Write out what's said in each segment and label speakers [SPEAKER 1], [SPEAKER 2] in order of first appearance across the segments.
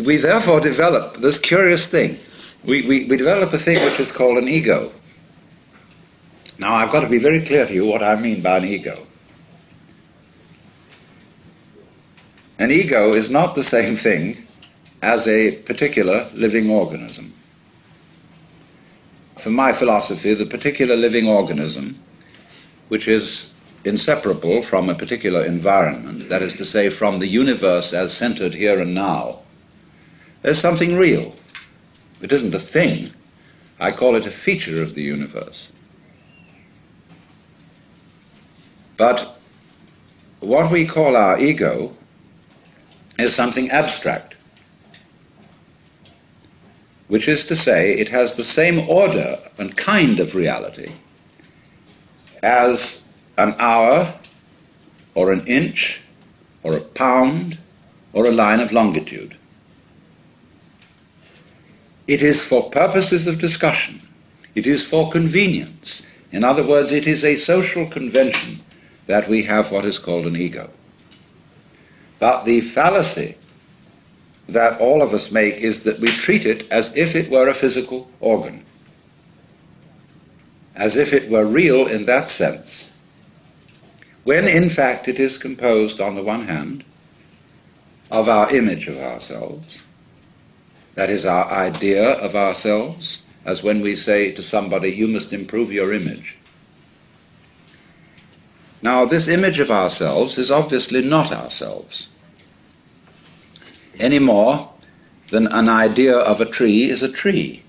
[SPEAKER 1] We therefore develop this curious thing. We develop a thing which is called an ego. Now, I've got to be very clear to you what I mean by an ego. An ego is not the same thing as a particular living organism. For my philosophy, the particular living organism, which is inseparable from a particular environment, that is to say, from the universe as centered here and now, is something real. It isn't a thing. I call it a feature of the universe. But what we call our ego is something abstract, which is to say, it has the same order and kind of reality as an hour, or an inch, or a pound, or a line of longitude. It is for purposes of discussion. It is for convenience. In other words, it is a social convention that we have what is called an ego. But the fallacy that all of us make is that we treat it as if it were a physical organ, as if it were real in that sense, when in fact it is composed, on the one hand, of our image of ourselves, that is, our idea of ourselves, as when we say to somebody, you must improve your image. Now, this image of ourselves is obviously not ourselves, any more than an idea of a tree is a tree,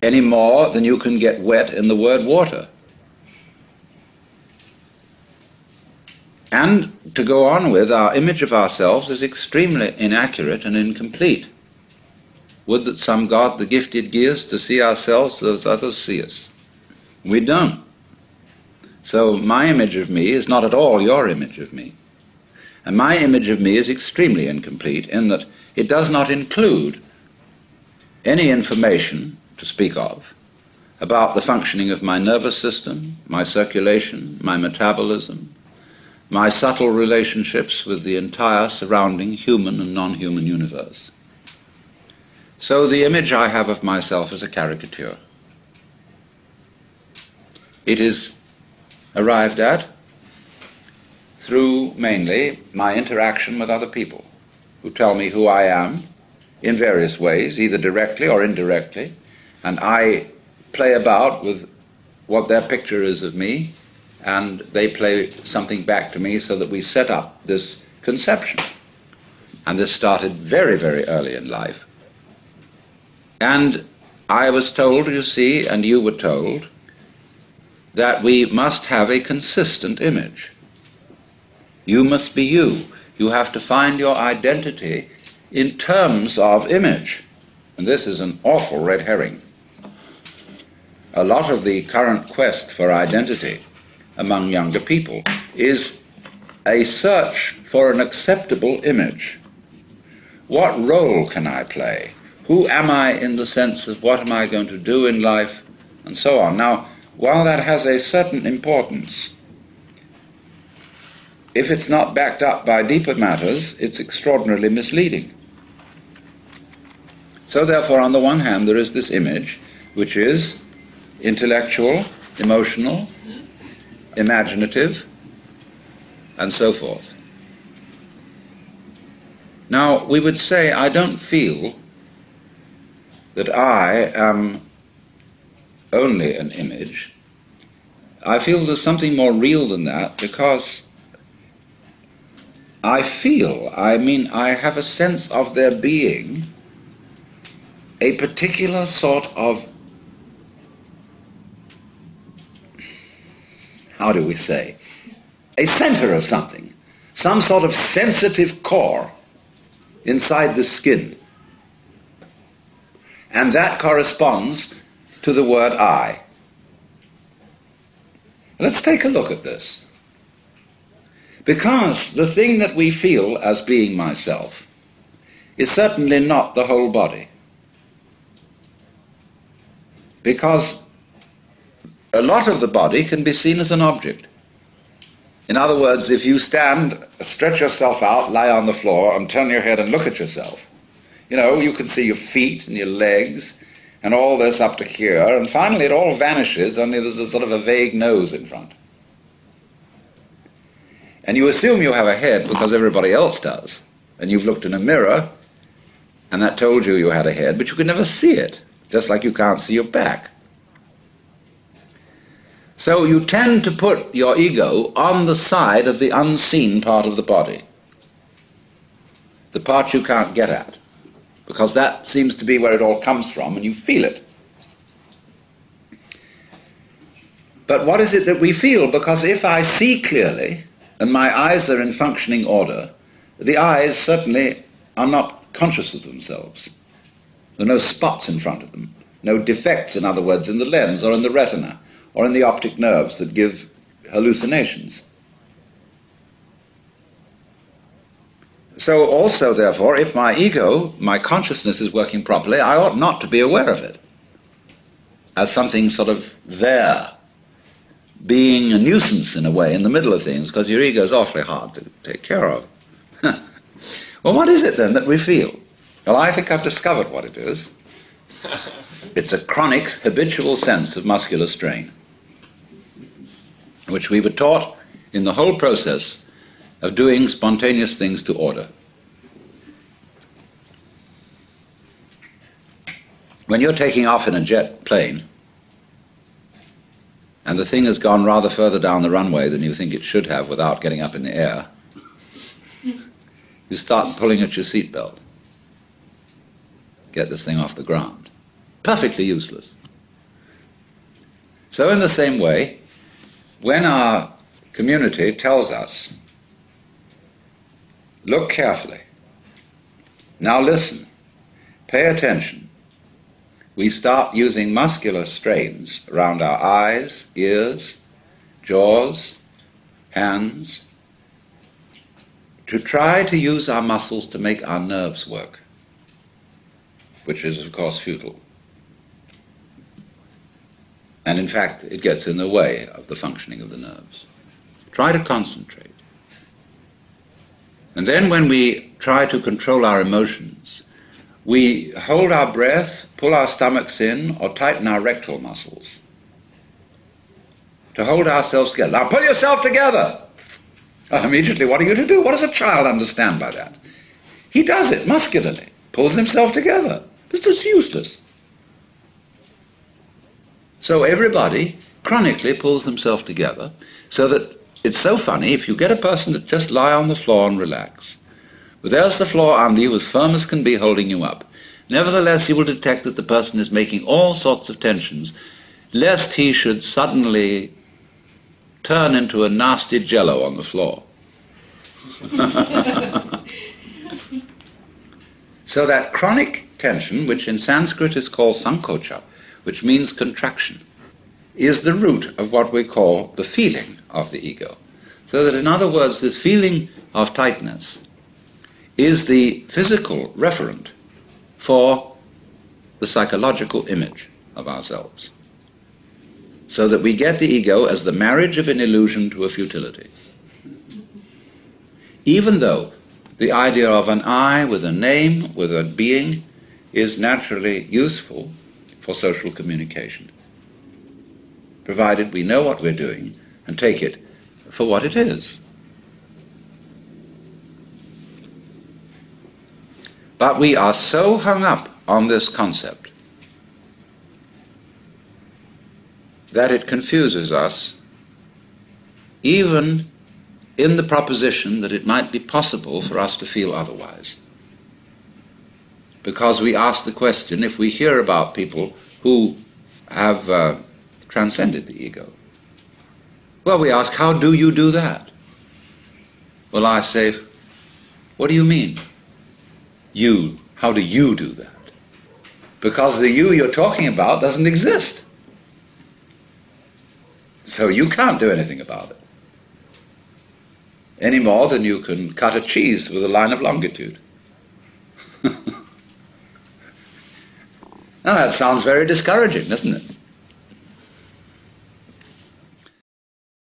[SPEAKER 1] any more than you can get wet in the word water. And to go on with, our image of ourselves is extremely inaccurate and incomplete. Would that some God the gifted give us to see ourselves as others see us. We don't. So my image of me is not at all your image of me. And my image of me is extremely incomplete in that it does not include any information to speak of about the functioning of my nervous system, my circulation, my metabolism, my subtle relationships with the entire surrounding human and non-human universe. So the image I have of myself is a caricature. It is arrived at through mainly my interaction with other people who tell me who I am in various ways, either directly or indirectly, and I play about with what their picture is of me, and they play something back to me so that we set up this conception. And this started very, very early in life. And I was told, you see, and you were told, that we must have a consistent image. You must be you. You have to find your identity in terms of image. And this is an awful red herring. A lot of the current quest for identity among younger people is a search for an acceptable image. What role can I play? Who am I in the sense of what am I going to do in life, and so on. Now, while that has a certain importance, if it's not backed up by deeper matters, it's extraordinarily misleading. So therefore, on the one hand, there is this image, which is intellectual, emotional, imaginative, and so forth. Now, we would say, I don't feel that I am only an image. I feel there's something more real than that, because I have a sense of there being a particular sort of, how do we say, a center of something, some sort of sensitive core inside the skin. And that corresponds to the word I. Let's take a look at this. Because the thing that we feel as being myself is certainly not the whole body. Because a lot of the body can be seen as an object. In other words, if you stand, stretch yourself out, lie on the floor, and turn your head and look at yourself, you know, you can see your feet and your legs and all this up to here, and finally it all vanishes, only there's a sort of a vague nose in front. And you assume you have a head because everybody else does, and you've looked in a mirror, and that told you you had a head, but you could never see it, just like you can't see your back. So you tend to put your ego on the side of the unseen part of the body, the part you can't get at, because that seems to be where it all comes from, and you feel it. But what is it that we feel? Because if I see clearly, and my eyes are in functioning order, the eyes certainly are not conscious of themselves. There are no spots in front of them, no defects, in other words, in the lens or in the retina or in the optic nerves that give hallucinations. So also, therefore, if my ego, my consciousness is working properly, I ought not to be aware of it as something sort of there, being a nuisance in a way in the middle of things, because your ego is awfully hard to take care of. Well, what is it then that we feel? Well, I think I've discovered what it is. It's a chronic, habitual sense of muscular strain, which we were taught in the whole process of doing spontaneous things to order. When you're taking off in a jet plane, and the thing has gone rather further down the runway than you think it should have without getting up in the air, you start pulling at your seatbelt. Get this thing off the ground. Perfectly useless. So in the same way, when our community tells us, look carefully, now listen, pay attention, we start using muscular strains around our eyes, ears, jaws, hands, to try to use our muscles to make our nerves work, which is, of course, futile. And in fact, it gets in the way of the functioning of the nerves. Try to concentrate. And then when we try to control our emotions, we hold our breath, pull our stomachs in, or tighten our rectal muscles to hold ourselves together. Now pull yourself together! Immediately, what are you to do? What does a child understand by that? He does it muscularly, pulls himself together. This is useless. So everybody chronically pulls themselves together, so that it's so funny, if you get a person that just lie on the floor and relax, but there's the floor under you as firm as can be holding you up. Nevertheless, you will detect that the person is making all sorts of tensions, lest he should suddenly turn into a nasty jello on the floor. So that chronic tension, which in Sanskrit is called sankocha, which means contraction, is the root of what we call the feeling of the ego. So that, in other words, this feeling of tightness is the physical referent for the psychological image of ourselves. So that we get the ego as the marriage of an illusion to a futility. Even though the idea of an I with a name, with a being, is naturally useful for social communication, provided we know what we're doing and take it for what it is. But we are so hung up on this concept that it confuses us, even in the proposition that it might be possible for us to feel otherwise. Because we ask the question, if we hear about people who have transcended the ego, well, we ask, how do you do that? Well, I say, what do you mean? You, how do you do that? Because the you you're talking about doesn't exist. So you can't do anything about it, any more than you can cut a cheese with a line of longitude. Now that sounds very discouraging, doesn't it?